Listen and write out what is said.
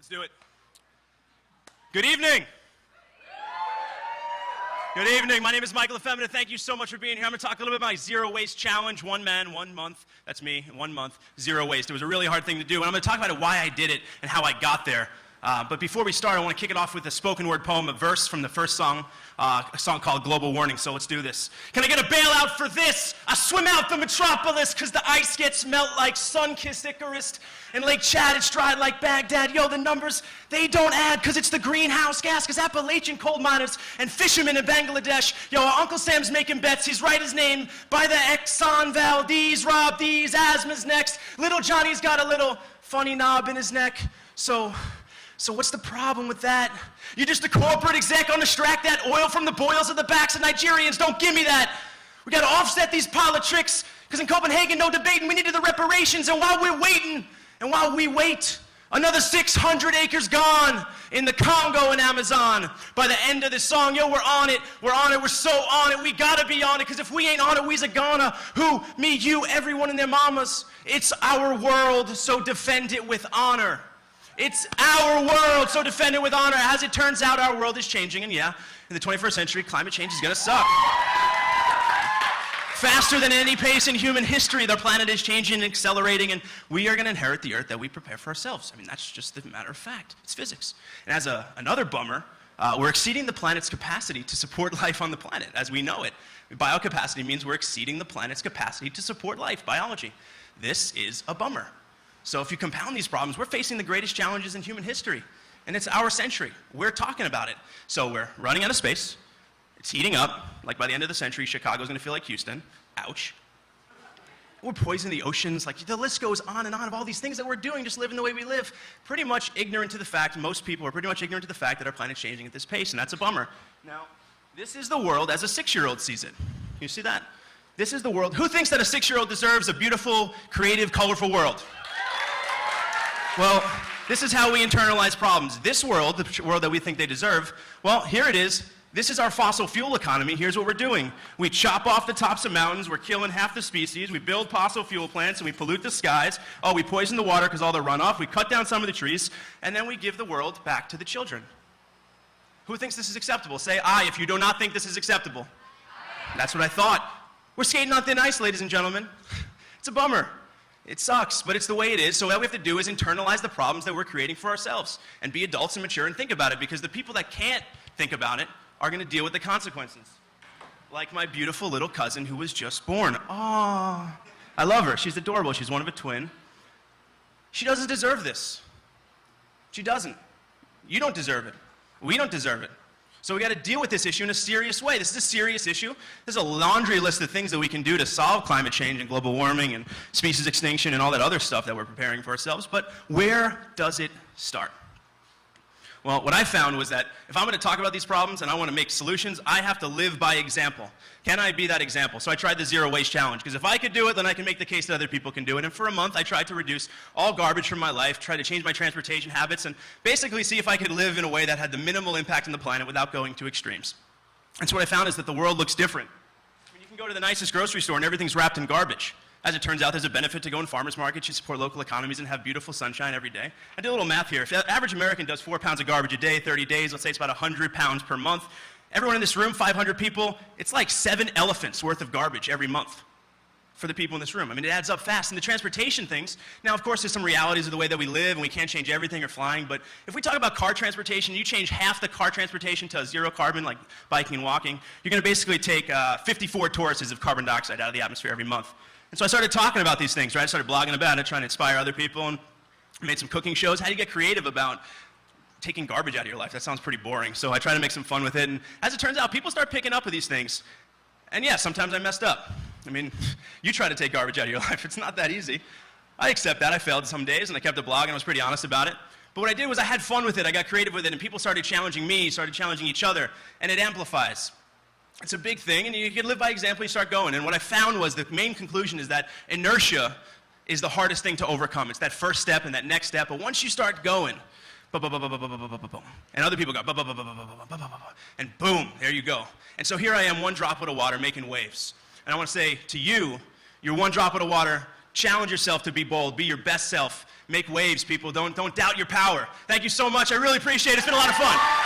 Let's do it. Good evening. Good evening. My name is Michael LaFemina. Thank you so much for being here. I'm going to talk a little bit about my zero waste challenge. One man, 1 month. That's me. 1 month, zero waste. It was a really hard thing to do, and I'm going to talk about it, why I did it, and how I got there. But before we start, I want to kick it off with a spoken word poem, a verse from the first song, a song called Global Warning. So let's do this. Can I get a bailout for this? I swim out the metropolis because the ice gets melt like sun-kissed Icarus. And Lake Chad, it's dry like Baghdad. Yo, the numbers, they don't add because it's the greenhouse gas. Because Appalachian coal miners and fishermen in Bangladesh. Yo, our Uncle Sam's making bets. He's write his name by the Exxon Valdez. Rob D's, asthma's next. Little Johnny's got a little funny knob in his neck. So what's the problem with that? You're just a corporate exec on extract that oil from the boils of the backs of Nigerians. Don't give me that. We got to offset these politics because in Copenhagen, no debating. We needed the reparations. And while we're waiting, and while we wait, another 600 acres gone in the Congo and Amazon. By the end of this song, yo, we're on it, we're so on it, we gotta be on it, because if we ain't on it, we's a goner. Who, me, you, everyone and their mamas. It's our world, so defend it with honor. It's our world, so defend it with honor. As it turns out, our world is changing, and yeah, in the 21st century, climate change is gonna suck. Faster than any pace in human history, the planet is changing and accelerating, and we are gonna inherit the earth that we prepare for ourselves. I mean, that's just the matter of fact. It's physics. And as another bummer, we're exceeding the planet's capacity to support life on the planet as we know it. Biocapacity means we're exceeding the planet's capacity to support life, biology. This is a bummer. So if you compound these problems, we're facing the greatest challenges in human history, and it's our century. We're talking about it. So we're running out of space. It's heating up. Like by the end of the century, Chicago's gonna feel like Houston. Ouch. We're poisoning the oceans. Like the list goes on and on of all these things that we're doing, just living the way we live. Pretty much ignorant to the fact, most people are pretty much ignorant to the fact that our planet's changing at this pace, and that's a bummer. Now, this is the world as a 6-year-old sees it. You see that? This is the world. Who thinks that a 6-year-old deserves a beautiful, creative, colorful world? Well, this is how we internalize problems. This world, the world that we think they deserve, well, here it is. This is our fossil fuel economy. Here's what we're doing. We chop off the tops of mountains. We're killing half the species. We build fossil fuel plants, and we pollute the skies. Oh, we poison the water because all the runoff. We cut down some of the trees, and then we give the world back to the children. Who thinks this is acceptable? Say aye if you do not think this is acceptable. That's what I thought. We're skating on thin ice, ladies and gentlemen. It's a bummer. It sucks, but it's the way it is. So what we have to do is internalize the problems that we're creating for ourselves and be adults and mature and think about it, because the people that can't think about it are going to deal with the consequences. Like my beautiful little cousin who was just born. Aww. I love her. She's adorable. She's one of a twin. She doesn't deserve this. She doesn't. You don't deserve it. We don't deserve it. So we got to deal with this issue in a serious way. This is a serious issue. There's a laundry list of things that we can do to solve climate change and global warming and species extinction and all that other stuff that we're preparing for ourselves. But where does it start? Well, what I found was that if I'm going to talk about these problems and I want to make solutions, I have to live by example. Can I be that example? So I tried the zero waste challenge, because if I could do it, then I can make the case that other people can do it. And for a month, I tried to reduce all garbage from my life, try to change my transportation habits, and basically see if I could live in a way that had the minimal impact on the planet without going to extremes. And so what I found is that the world looks different. I mean, you can go to the nicest grocery store and everything's wrapped in garbage. As it turns out, there's a benefit to go in farmers markets. You support local economies and have beautiful sunshine every day. I did a little math here. If the average American does 4 pounds of garbage a day, 30 days, let's say it's about 100 pounds per month. Everyone in this room, 500 people, it's like 7 elephants worth of garbage every month for the people in this room. I mean, it adds up fast. And the transportation things, now of course there's some realities of the way that we live and we can't change everything or flying, but if we talk about car transportation, you change half the car transportation to zero carbon, like biking and walking, you're gonna basically take 54 Tauruses of carbon dioxide out of the atmosphere every month. And so I started talking about these things, right? I started blogging about it, trying to inspire other people, and made some cooking shows. How do you get creative about taking garbage out of your life? That sounds pretty boring. So I try to make some fun with it, and as it turns out, people start picking up with these things. And yeah, sometimes I messed up. I mean, you try to take garbage out of your life, it's not that easy. I accept that. I failed some days, and I kept a blog, and I was pretty honest about it. But what I did was I had fun with it, I got creative with it, and people started challenging me, started challenging each other, and it amplifies. It's a big thing, and you can live by example, you start going. And what I found was the main conclusion is that inertia is the hardest thing to overcome. It's that first step and that next step, but once you start going, and other people go, and boom, there you go. And so here I am, one droplet of water making waves. And I want to say to you, you're one droplet of water, challenge yourself to be bold, be your best self, Make waves, people. Don't doubt your power. Thank you so much. I really appreciate it. It's been a lot of fun.